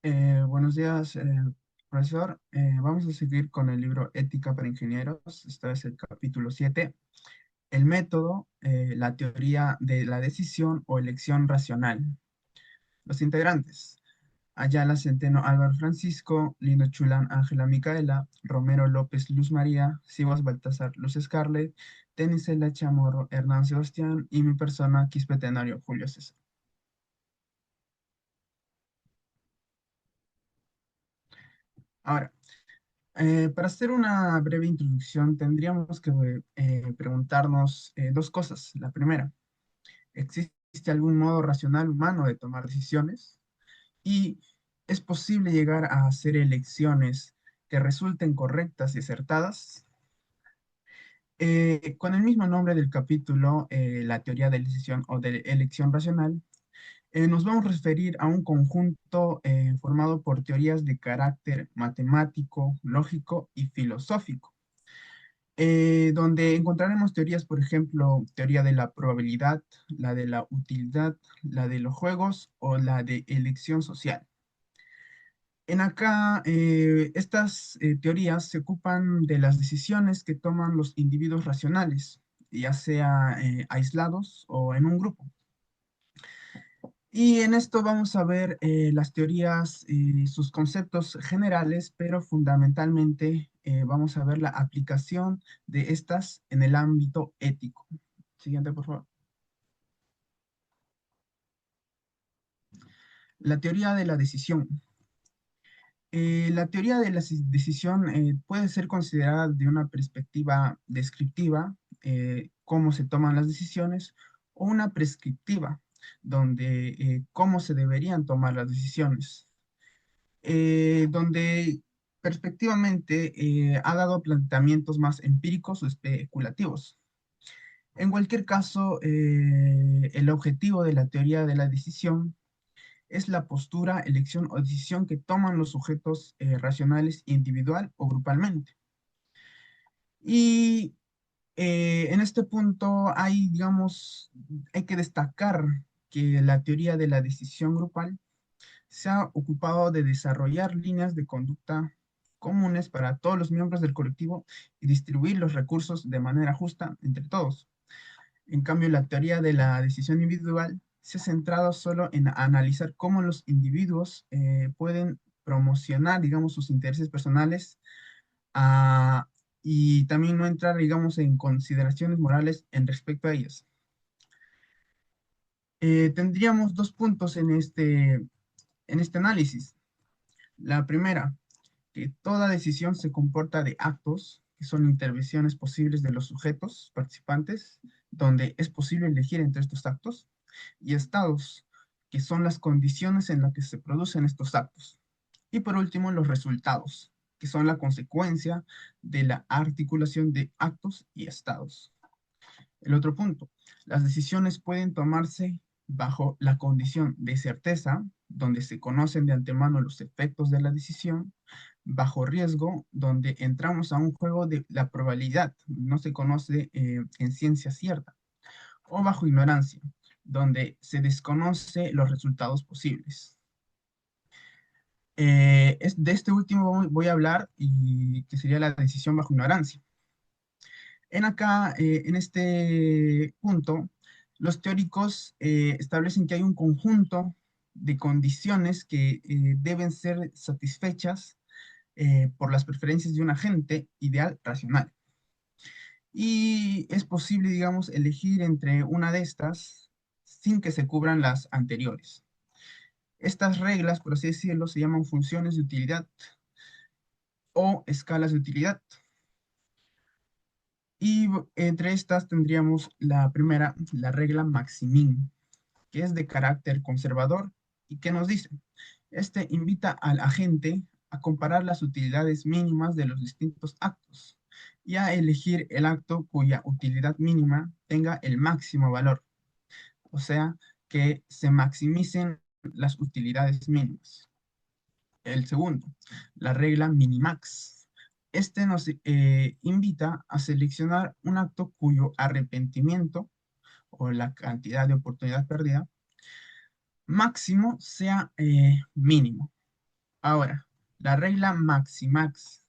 Buenos días, profesor. Vamos a seguir con el libro Ética para Ingenieros. Este es el capítulo 7. El método, la teoría de la decisión o elección racional. Los integrantes: Ayala Centeno Álvaro Francisco, Lindo Chulán Ángela Micaela, Romero López Luz María, Sivas Baltasar Luz Scarlett, Tenisela Chamorro Hernán Sebastián y mi persona Quispe Tenorio Julio César. Ahora, para hacer una breve introducción, tendríamos que preguntarnos dos cosas. La primera, ¿existe algún modo racional humano de tomar decisiones? ¿Y es posible llegar a hacer elecciones que resulten correctas y acertadas? Con el mismo nombre del capítulo, la teoría de decisión o de elección racional, nos vamos a referir a un conjunto formado por teorías de carácter matemático, lógico y filosófico, donde encontraremos teorías, por ejemplo, teoría de la probabilidad, la de la utilidad, la de los juegos o la de elección social. En acá, estas teorías se ocupan de las decisiones que toman los individuos racionales, ya sea aislados o en un grupo. Y en esto vamos a ver las teorías, sus conceptos generales, pero fundamentalmente vamos a ver la aplicación de estas en el ámbito ético. Siguiente, por favor. La teoría de la decisión. La teoría de la decisión puede ser considerada de una perspectiva descriptiva, cómo se toman las decisiones, o una prescriptiva, donde cómo se deberían tomar las decisiones. Donde perspectivamente ha dado planteamientos más empíricos o especulativos. En cualquier caso, el objetivo de la teoría de la decisión es la postura, elección o decisión que toman los sujetos racionales individual o grupalmente. Y en este punto hay, digamos, hay que destacar que la teoría de la decisión grupal se ha ocupado de desarrollar líneas de conducta comunes para todos los miembros del colectivo y distribuir los recursos de manera justa entre todos. En cambio, la teoría de la decisión individual se ha centrado solo en analizar cómo los individuos pueden promocionar, digamos, sus intereses personales, ah, y también no entrar, digamos, en consideraciones morales en respecto a ellas. Tendríamos dos puntos en este análisis. La primera, que toda decisión se comporta de actos, que son intervenciones posibles de los sujetos participantes, donde es posible elegir entre estos actos, y estados, que son las condiciones en las que se producen estos actos. Y por último, los resultados, que son la consecuencia de la articulación de actos y estados. El otro punto, las decisiones pueden tomarse bajo la condición de certeza, donde se conocen de antemano los efectos de la decisión, bajo riesgo, donde entramos a un juego de la probabilidad, no se conoce en ciencia cierta, o bajo ignorancia, donde se desconoce los resultados posibles. De este último voy a hablar, y que sería la decisión bajo ignorancia. En este punto, los teóricos establecen que hay un conjunto de condiciones que deben ser satisfechas por las preferencias de un agente ideal racional. Y es posible, digamos, elegir entre una de estas sin que se cubran las anteriores. Estas reglas, por así decirlo, se llaman funciones de utilidad o escalas de utilidad. Y entre estas tendríamos la primera, la regla Maximin, que es de carácter conservador y que nos dice, este invita al agente a comparar las utilidades mínimas de los distintos actos y a elegir el acto cuya utilidad mínima tenga el máximo valor, o sea, que se maximicen las utilidades mínimas. El segundo, la regla Minimax. Este nos invita a seleccionar un acto cuyo arrepentimiento o la cantidad de oportunidad perdida máximo sea mínimo. Ahora, la regla Maximax.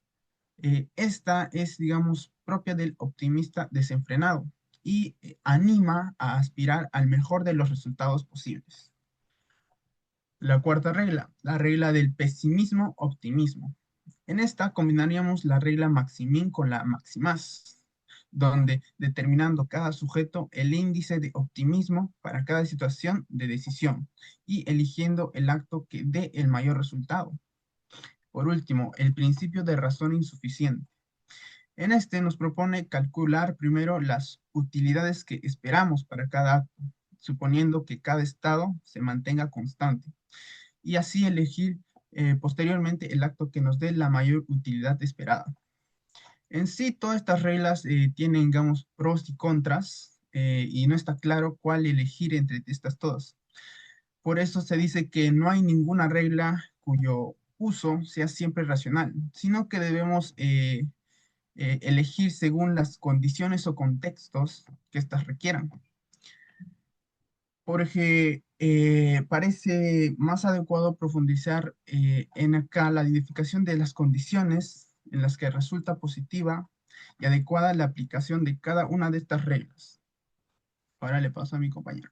Esta es, digamos, propia del optimista desenfrenado y anima a aspirar al mejor de los resultados posibles. La cuarta regla, la regla del pesimismo-optimismo. En esta combinaríamos la regla Maximin con la Maximas, donde determinando cada sujeto el índice de optimismo para cada situación de decisión y eligiendo el acto que dé el mayor resultado. Por último, el principio de razón insuficiente. En este nos propone calcular primero las utilidades que esperamos para cada acto, suponiendo que cada estado se mantenga constante, y así elegir posteriormente el acto que nos dé la mayor utilidad esperada. En sí, todas estas reglas tienen, digamos, pros y contras, y no está claro cuál elegir entre estas todas. Por eso se dice que no hay ninguna regla cuyo uso sea siempre racional, sino que debemos elegir según las condiciones o contextos que éstas requieran. Porque parece más adecuado profundizar en acá la identificación de las condiciones en las que resulta positiva y adecuada la aplicación de cada una de estas reglas. Ahora le paso a mi compañero.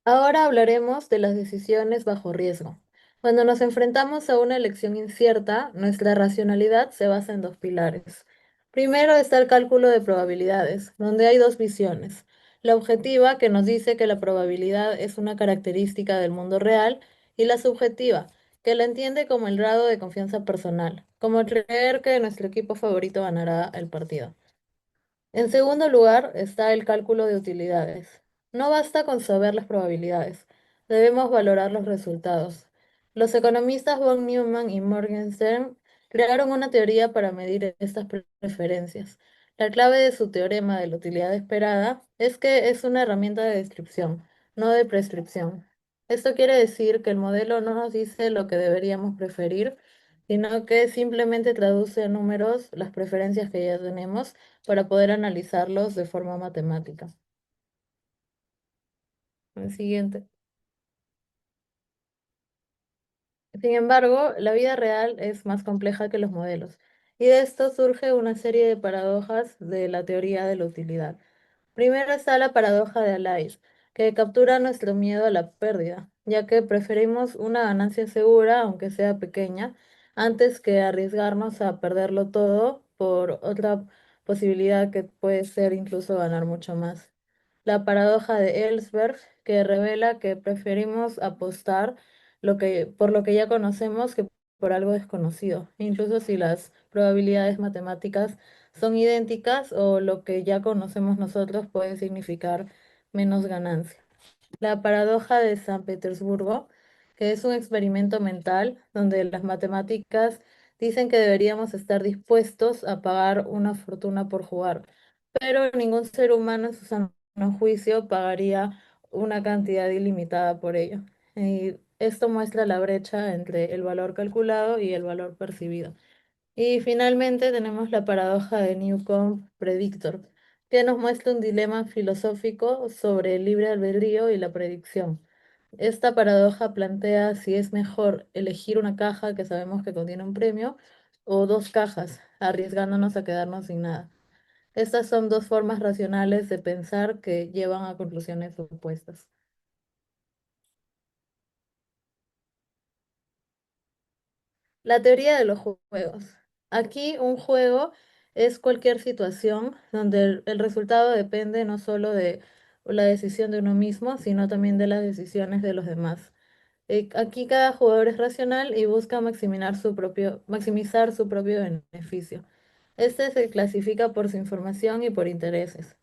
Ahora hablaremos de las decisiones bajo riesgo. Cuando nos enfrentamos a una elección incierta, nuestra racionalidad se basa en dos pilares. Primero está el cálculo de probabilidades, donde hay dos visiones. La objetiva, que nos dice que la probabilidad es una característica del mundo real, y la subjetiva, que la entiende como el grado de confianza personal, como creer que nuestro equipo favorito ganará el partido. En segundo lugar está el cálculo de utilidades. No basta con saber las probabilidades, debemos valorar los resultados. Los economistas von Neumann y Morgenstern crearon una teoría para medir estas preferencias. La clave de su teorema de la utilidad esperada es que es una herramienta de descripción, no de prescripción. Esto quiere decir que el modelo no nos dice lo que deberíamos preferir, sino que simplemente traduce a números las preferencias que ya tenemos para poder analizarlos de forma matemática. El siguiente. Sin embargo, la vida real es más compleja que los modelos, y de esto surge una serie de paradojas de la teoría de la utilidad. Primero está la paradoja de Allais, que captura nuestro miedo a la pérdida, ya que preferimos una ganancia segura, aunque sea pequeña, antes que arriesgarnos a perderlo todo por otra posibilidad que puede ser incluso ganar mucho más. La paradoja de Ellsberg, que revela que preferimos apostar por lo que ya conocemos que por algo desconocido, incluso si las probabilidades matemáticas son idénticas o lo que ya conocemos nosotros puede significar menos ganancia. La paradoja de San Petersburgo, que es un experimento mental donde las matemáticas dicen que deberíamos estar dispuestos a pagar una fortuna por jugar, pero ningún ser humano en su sano juicio pagaría una cantidad ilimitada por ello. Y esto muestra la brecha entre el valor calculado y el valor percibido. Y finalmente tenemos la paradoja de Newcomb Predictor, que nos muestra un dilema filosófico sobre el libre albedrío y la predicción. Esta paradoja plantea si es mejor elegir una caja que sabemos que contiene un premio o dos cajas, arriesgándonos a quedarnos sin nada. Estas son dos formas racionales de pensar que llevan a conclusiones opuestas. La teoría de los juegos. Aquí un juego es cualquier situación donde el resultado depende no solo de la decisión de uno mismo, sino también de las decisiones de los demás. Aquí cada jugador es racional y busca maximizar su propio beneficio. Este se clasifica por su información y por intereses.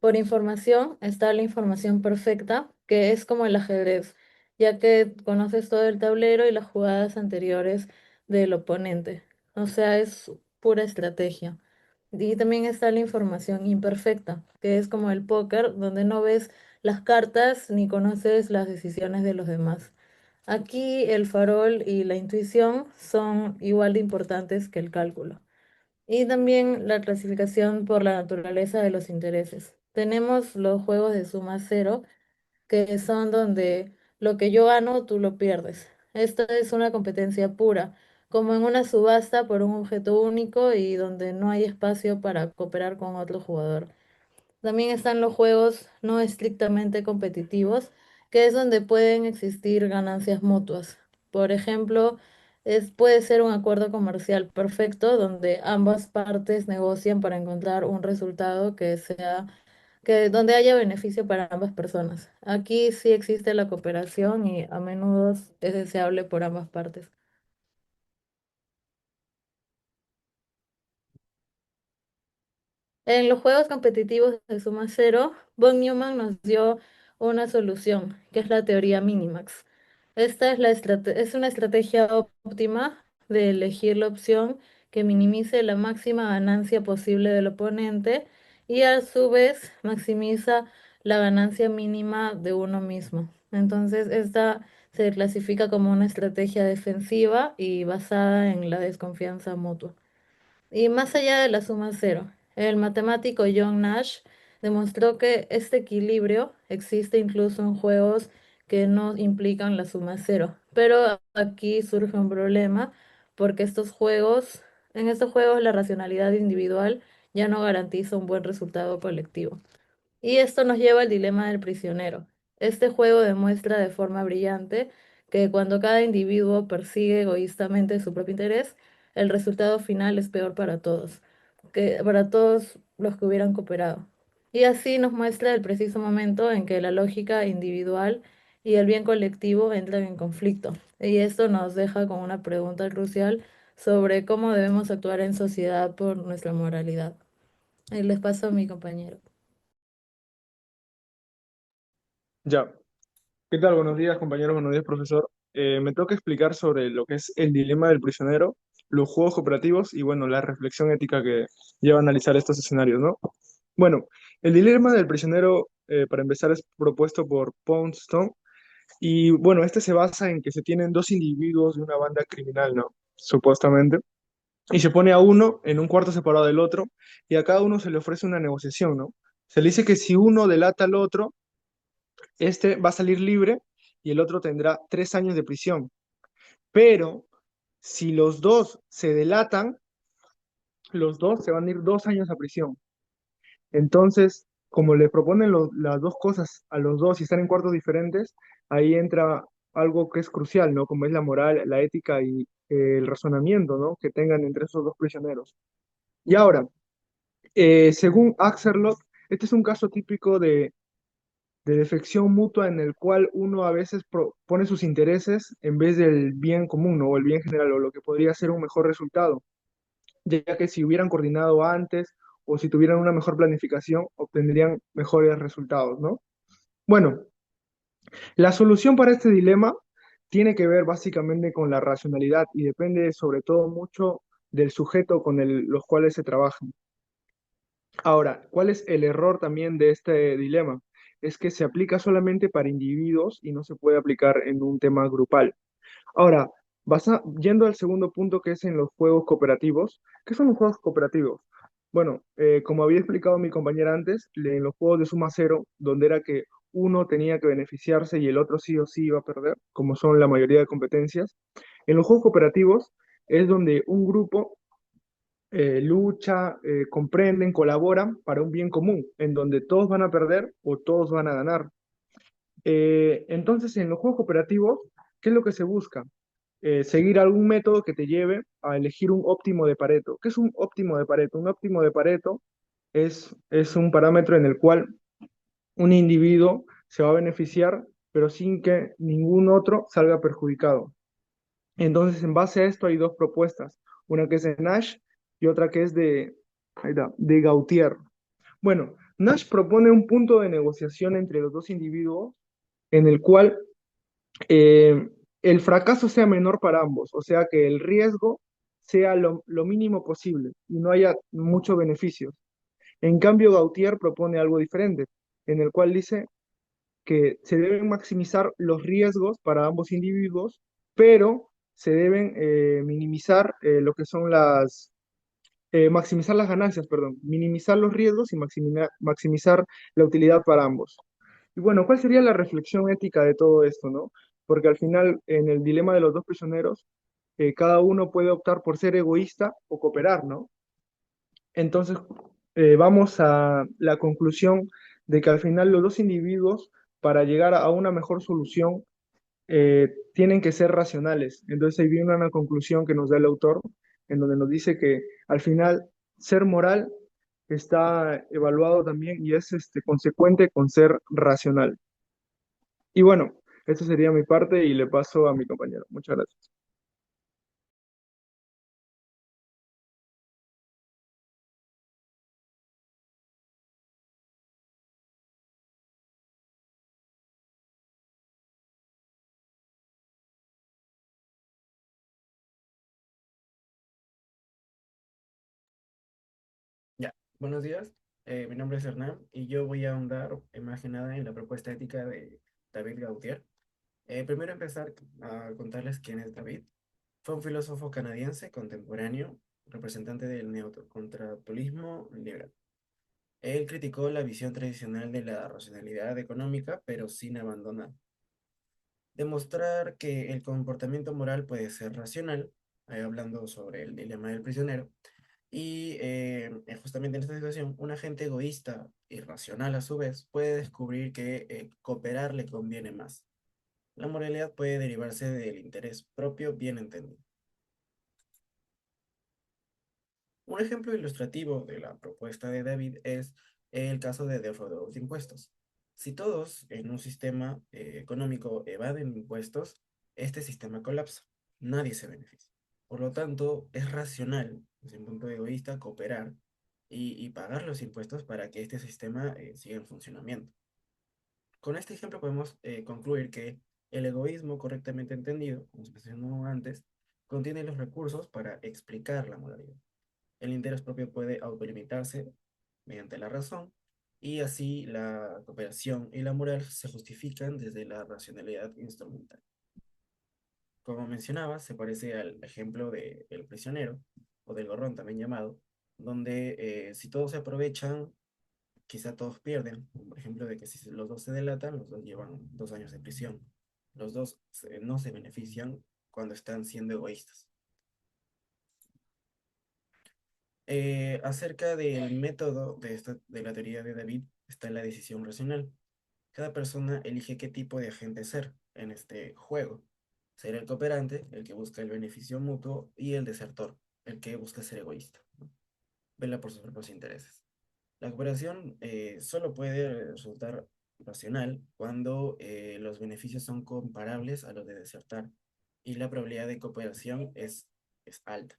Por información está la información perfecta, que es como el ajedrez, ya que conoces todo el tablero y las jugadas anteriores del oponente. O sea, es pura estrategia. Y también está la información imperfecta, que es como el póker, donde no ves las cartas ni conoces las decisiones de los demás. Aquí el farol y la intuición son igual de importantes que el cálculo. Y también la clasificación por la naturaleza de los intereses. Tenemos los juegos de suma cero, que son donde lo que yo gano, tú lo pierdes. Esta es una competencia pura, como en una subasta por un objeto único y donde no hay espacio para cooperar con otro jugador. También están los juegos no estrictamente competitivos, que es donde pueden existir ganancias mutuas. Por ejemplo, puede ser un acuerdo comercial perfecto donde ambas partes negocian para encontrar un resultado que sea, que donde haya beneficio para ambas personas. Aquí sí existe la cooperación y a menudo es deseable por ambas partes. En los juegos competitivos de suma cero, von Neumann nos dio una solución, que es la teoría Minimax. Esta es, es una estrategia óptima de elegir la opción que minimice la máxima ganancia posible del oponente y a su vez maximiza la ganancia mínima de uno mismo. Entonces, esta se clasifica como una estrategia defensiva y basada en la desconfianza mutua. Y más allá de la suma cero, el matemático John Nash demostró que este equilibrio existe incluso en juegos que no implican la suma cero. Pero aquí surge un problema porque en estos juegos la racionalidad individual ya no garantiza un buen resultado colectivo. Y esto nos lleva al dilema del prisionero. Este juego demuestra de forma brillante que cuando cada individuo persigue egoístamente su propio interés, el resultado final es peor para todos, que para todos los que hubieran cooperado. Y así nos muestra el preciso momento en que la lógica individual y el bien colectivo entran en conflicto. Y esto nos deja con una pregunta crucial sobre cómo debemos actuar en sociedad por nuestra moralidad. Y les paso a mi compañero. Ya. ¿Qué tal? Buenos días, compañeros. Buenos días, profesor. Me toca explicar sobre lo que es el dilema del prisionero, los juegos cooperativos y, bueno, la reflexión ética que lleva a analizar estos escenarios, ¿no? Bueno, el dilema del prisionero, para empezar, es propuesto por Poundstone y, bueno, este se basa en que se tienen dos individuos de una banda criminal, ¿no? Supuestamente. Y se pone a uno en un cuarto separado del otro y a cada uno se le ofrece una negociación, ¿no? Se le dice que si uno delata al otro, este va a salir libre y el otro tendrá 3 años de prisión. Pero si los dos se delatan, los dos se van a ir 2 años a prisión. Entonces, como le proponen las dos cosas a los dos y están en cuartos diferentes, ahí entra algo que es crucial, ¿no? Como es la moral, la ética y el razonamiento, ¿no? Que tengan entre esos dos prisioneros. Y ahora, según Axelrod, este es un caso típico de defección mutua en el cual uno a veces pone sus intereses en vez del bien común, ¿no? O el bien general, o lo que podría ser un mejor resultado, ya que si hubieran coordinado antes o si tuvieran una mejor planificación, obtendrían mejores resultados, ¿no? Bueno, la solución para este dilema tiene que ver básicamente con la racionalidad y depende sobre todo mucho del sujeto con los cuales se trabaja. Ahora, ¿cuál es el error también de este dilema? Es que se aplica solamente para individuos y no se puede aplicar en un tema grupal. Ahora, yendo al segundo punto que es en los juegos cooperativos, ¿qué son los juegos cooperativos? Bueno, como había explicado mi compañera antes, en los juegos de suma cero, donde era que uno tenía que beneficiarse y el otro sí o sí iba a perder, como son la mayoría de competencias, en los juegos cooperativos es donde un grupo lucha, comprenden, colaboran para un bien común, en donde todos van a perder o todos van a ganar. Entonces, en los juegos cooperativos, ¿qué es lo que se busca? Seguir algún método que te lleve a elegir un óptimo de Pareto. ¿Qué es un óptimo de Pareto? Un óptimo de Pareto es un parámetro en el cual un individuo se va a beneficiar, pero sin que ningún otro salga perjudicado. Entonces, en base a esto hay dos propuestas, una que es de Nash y otra que es ahí está, de Gautier. Bueno, Nash propone un punto de negociación entre los dos individuos en el cual eh, el fracaso sea menor para ambos, o sea que el riesgo sea lo mínimo posible y no haya muchos beneficios. En cambio, Gautier propone algo diferente, en el cual dice que se deben maximizar los riesgos para ambos individuos, pero se deben minimizar lo que son maximizar las ganancias, perdón, minimizar los riesgos y maximizar la utilidad para ambos. Y bueno, ¿cuál sería la reflexión ética de todo esto, no? Porque al final, en el dilema de los dos prisioneros, cada uno puede optar por ser egoísta o cooperar, ¿no? Entonces, vamos a la conclusión de que al final los dos individuos, para llegar a una mejor solución, tienen que ser racionales. Entonces ahí viene una conclusión que nos da el autor, en donde nos dice que al final ser moral está evaluado también y es consecuente con ser racional. Y bueno, esa sería mi parte y le paso a mi compañero. Muchas gracias. Ya, buenos días. Mi nombre es Hernán y yo voy a ahondar más que nada en la propuesta ética de David Gautier. Primero empezar a contarles quién es David. Fue un filósofo canadiense contemporáneo, representante del neocontractualismo liberal. Él criticó la visión tradicional de la racionalidad económica, pero sin abandonar. Demostrar que el comportamiento moral puede ser racional, hablando sobre el dilema del prisionero, y justamente en esta situación, un agente egoísta y racional a su vez puede descubrir que cooperar le conviene más. La moralidad puede derivarse del interés propio bien entendido. Un ejemplo ilustrativo de la propuesta de David es el caso de defraudadores de impuestos. Si todos en un sistema económico evaden impuestos, este sistema colapsa. Nadie se beneficia. Por lo tanto, es racional, desde un punto egoísta, cooperar y pagar los impuestos para que este sistema siga en funcionamiento. Con este ejemplo podemos concluir que el egoísmo correctamente entendido, como se mencionó antes, contiene los recursos para explicar la moralidad. El interés propio puede autolimitarse mediante la razón y así la cooperación y la moral se justifican desde la racionalidad instrumental. Como mencionaba, se parece al ejemplo del prisionero o del gorrón también llamado, donde si todos se aprovechan, quizá todos pierden. Por ejemplo, de que si los dos se delatan, los dos llevan 2 años de prisión. Los dos no se benefician cuando están siendo egoístas. Acerca del método de la teoría de David está la decisión racional. Cada persona elige qué tipo de agente ser en este juego. Será el cooperante, el que busca el beneficio mutuo, y el desertor, el que busca ser egoísta, ¿no? Vela por sus propios intereses. La cooperación solo puede resultar racional cuando los beneficios son comparables a los de desertar y la probabilidad de cooperación es alta.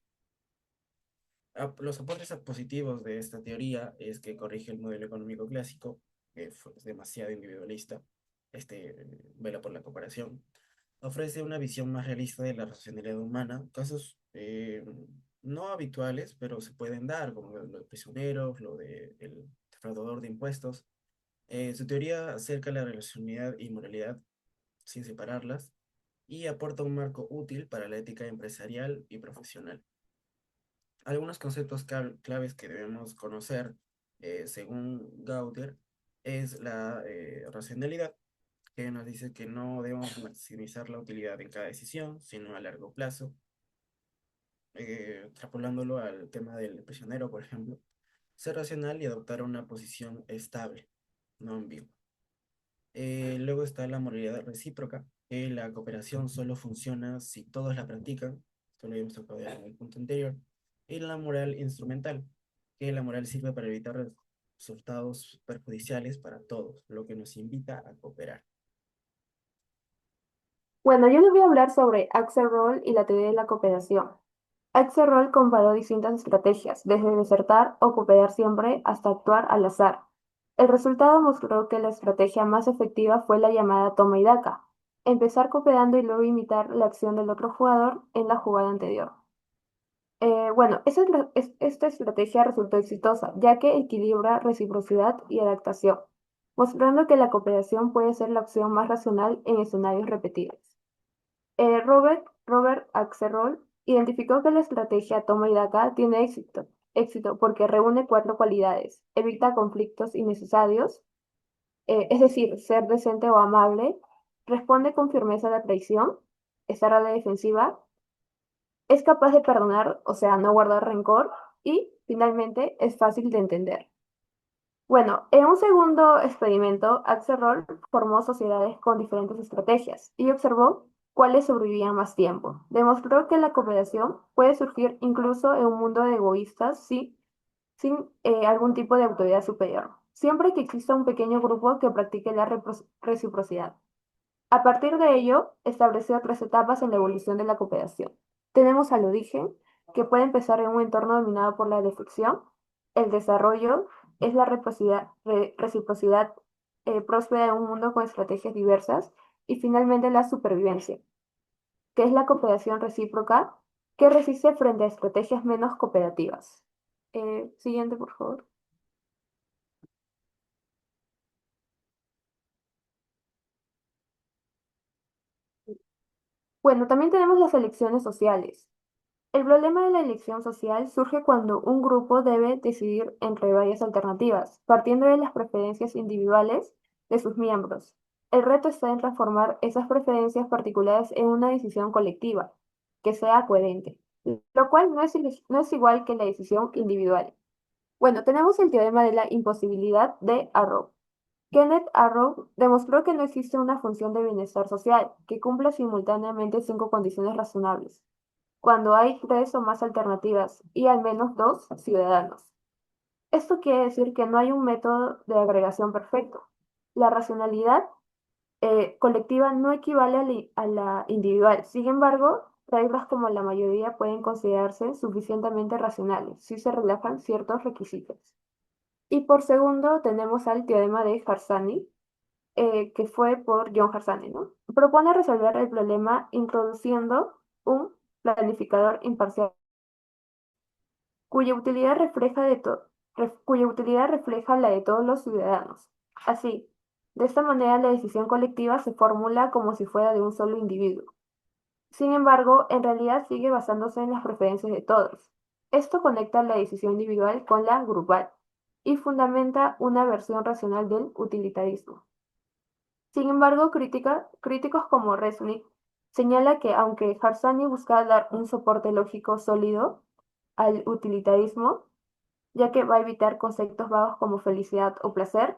Los aportes positivos de esta teoría es que corrige el modelo económico clásico, que es demasiado individualista, vela por la cooperación. Ofrece una visión más realista de la racionalidad humana, casos no habituales, pero se pueden dar, como lo de prisioneros, lo del defraudador de impuestos. Su teoría acerca la relacionalidad y moralidad sin separarlas y aporta un marco útil para la ética empresarial y profesional. Algunos conceptos claves que debemos conocer, según Gauter, es la racionalidad, que nos dice que no debemos maximizar la utilidad en cada decisión, sino a largo plazo. Extrapolándolo al tema del prisionero, por ejemplo, ser racional y adoptar una posición estable, no ambigua. Luego está la moralidad recíproca, que la cooperación solo funciona si todos la practican, esto lo habíamos tocado ya en el punto anterior, y la moral instrumental, que la moral sirve para evitar resultados perjudiciales para todos, lo que nos invita a cooperar. Bueno, yo les voy a hablar sobre Axel Roll y la teoría de la cooperación. Axel Roll comparó distintas estrategias, desde desertar o cooperar siempre hasta actuar al azar. El resultado mostró que la estrategia más efectiva fue la llamada toma y daca, empezar cooperando y luego imitar la acción del otro jugador en la jugada anterior. Bueno, esta estrategia resultó exitosa, ya que equilibra reciprocidad y adaptación, mostrando que la cooperación puede ser la opción más racional en escenarios repetibles. Robert Axelrod identificó que la estrategia toma y daca tiene éxito porque reúne cuatro cualidades: evita conflictos innecesarios, es decir, ser decente o amable, responde con firmeza a la traición, estar a la defensiva, es capaz de perdonar, o sea, no guardar rencor, y finalmente es fácil de entender. Bueno, en un segundo experimento, Axel Roll formó sociedades con diferentes estrategias y observó cuáles sobrevivían más tiempo. Demostró que la cooperación puede surgir incluso en un mundo de egoístas sin algún tipo de autoridad superior, siempre que exista un pequeño grupo que practique la reciprocidad. A partir de ello, estableció tres etapas en la evolución de la cooperación. Tenemos al origen, que puede empezar en un entorno dominado por la defección. El desarrollo es la reciprocidad próspera en un mundo con estrategias diversas. Y finalmente la supervivencia, que es la cooperación recíproca que resiste frente a estrategias menos cooperativas. Siguiente, por favor. Bueno, también tenemos las elecciones sociales. El problema de la elección social surge cuando un grupo debe decidir entre varias alternativas, partiendo de las preferencias individuales de sus miembros. El reto está en transformar esas preferencias particulares en una decisión colectiva, que sea coherente, lo cual no es igual que la decisión individual. Bueno, tenemos el teorema de la imposibilidad de Arrow. Kenneth Arrow demostró que no existe una función de bienestar social que cumpla simultáneamente cinco condiciones razonables cuando hay tres o más alternativas y al menos dos ciudadanos. Esto quiere decir que no hay un método de agregación perfecto. La racionalidad colectiva no equivale a la individual. Sin embargo, reglas como la mayoría pueden considerarse suficientemente racionales si se relajan ciertos requisitos. Y por segundo, tenemos al teorema de Harsanyi, que fue por John Harsanyi, ¿no? Propone resolver el problema introduciendo un planificador imparcial cuya utilidad cuya utilidad refleja la de todos los ciudadanos. Así, de esta manera la decisión colectiva se formula como si fuera de un solo individuo. Sin embargo, en realidad sigue basándose en las preferencias de todos. Esto conecta la decisión individual con la grupal y fundamenta una versión racional del utilitarismo. Sin embargo, críticos como Resnick señala que aunque Harsanyi busca dar un soporte lógico sólido al utilitarismo, ya que va a evitar conceptos vagos como felicidad o placer,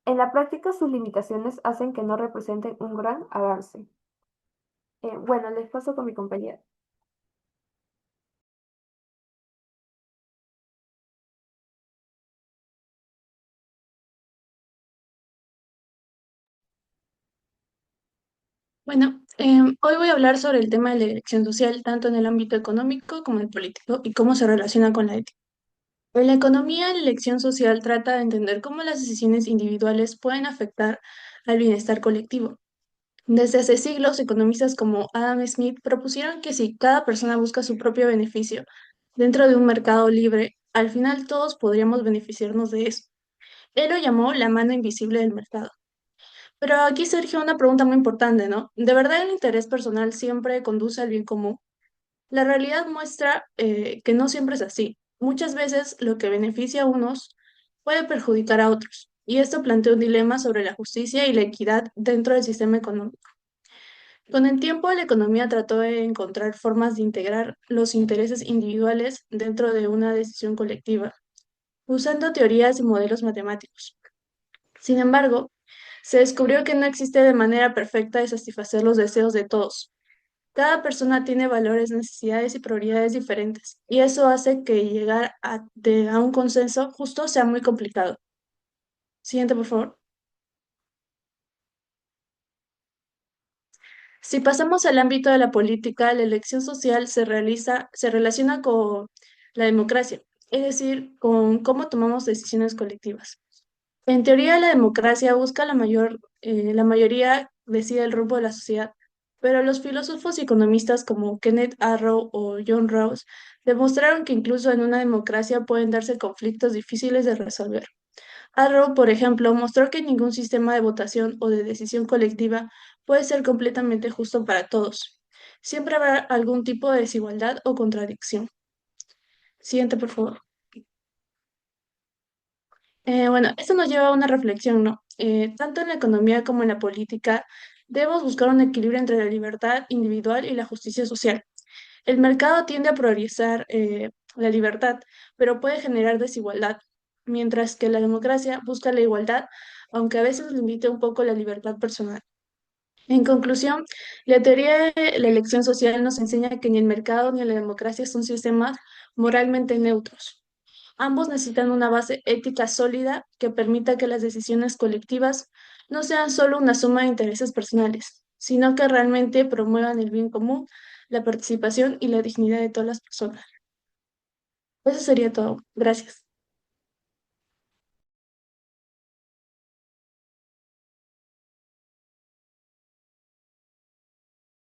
en la práctica sus limitaciones hacen que no representen un gran avance. Bueno, les paso con mi compañera. Bueno, hoy voy a hablar sobre el tema de la elección social, tanto en el ámbito económico como en el político, y cómo se relaciona con la ética. En la economía, la elección social trata de entender cómo las decisiones individuales pueden afectar al bienestar colectivo. Desde hace siglos, economistas como Adam Smith propusieron que si cada persona busca su propio beneficio dentro de un mercado libre, al final todos podríamos beneficiarnos de eso. Él lo llamó la mano invisible del mercado. Pero aquí surge una pregunta muy importante, ¿no? ¿De verdad el interés personal siempre conduce al bien común? La realidad muestra que no siempre es así. Muchas veces lo que beneficia a unos puede perjudicar a otros. Y esto plantea un dilema sobre la justicia y la equidad dentro del sistema económico. Con el tiempo, la economía trató de encontrar formas de integrar los intereses individuales dentro de una decisión colectiva, usando teorías y modelos matemáticos. Sin embargo, se descubrió que no existe de manera perfecta de satisfacer los deseos de todos. Cada persona tiene valores, necesidades y prioridades diferentes, y eso hace que llegar a un consenso justo sea muy complicado. Siguiente, por favor. Si pasamos al ámbito de la política, la elección social se relaciona con la democracia, es decir, con cómo tomamos decisiones colectivas. En teoría, la democracia busca la mayoría decide el rumbo de la sociedad, pero los filósofos y economistas como Kenneth Arrow o John Rawls demostraron que incluso en una democracia pueden darse conflictos difíciles de resolver. Arrow, por ejemplo, mostró que ningún sistema de votación o de decisión colectiva puede ser completamente justo para todos. Siempre habrá algún tipo de desigualdad o contradicción. Siguiente, por favor. Bueno, esto nos lleva a una reflexión, ¿no? tanto en la economía como en la política, debemos buscar un equilibrio entre la libertad individual y la justicia social. El mercado tiende a priorizar la libertad, pero puede generar desigualdad, mientras que la democracia busca la igualdad, aunque a veces limite un poco la libertad personal. En conclusión, la teoría de la elección social nos enseña que ni el mercado ni la democracia son sistemas moralmente neutros. Ambos necesitan una base ética sólida que permita que las decisiones colectivas no sean solo una suma de intereses personales, sino que realmente promuevan el bien común, la participación y la dignidad de todas las personas. Eso sería todo. Gracias.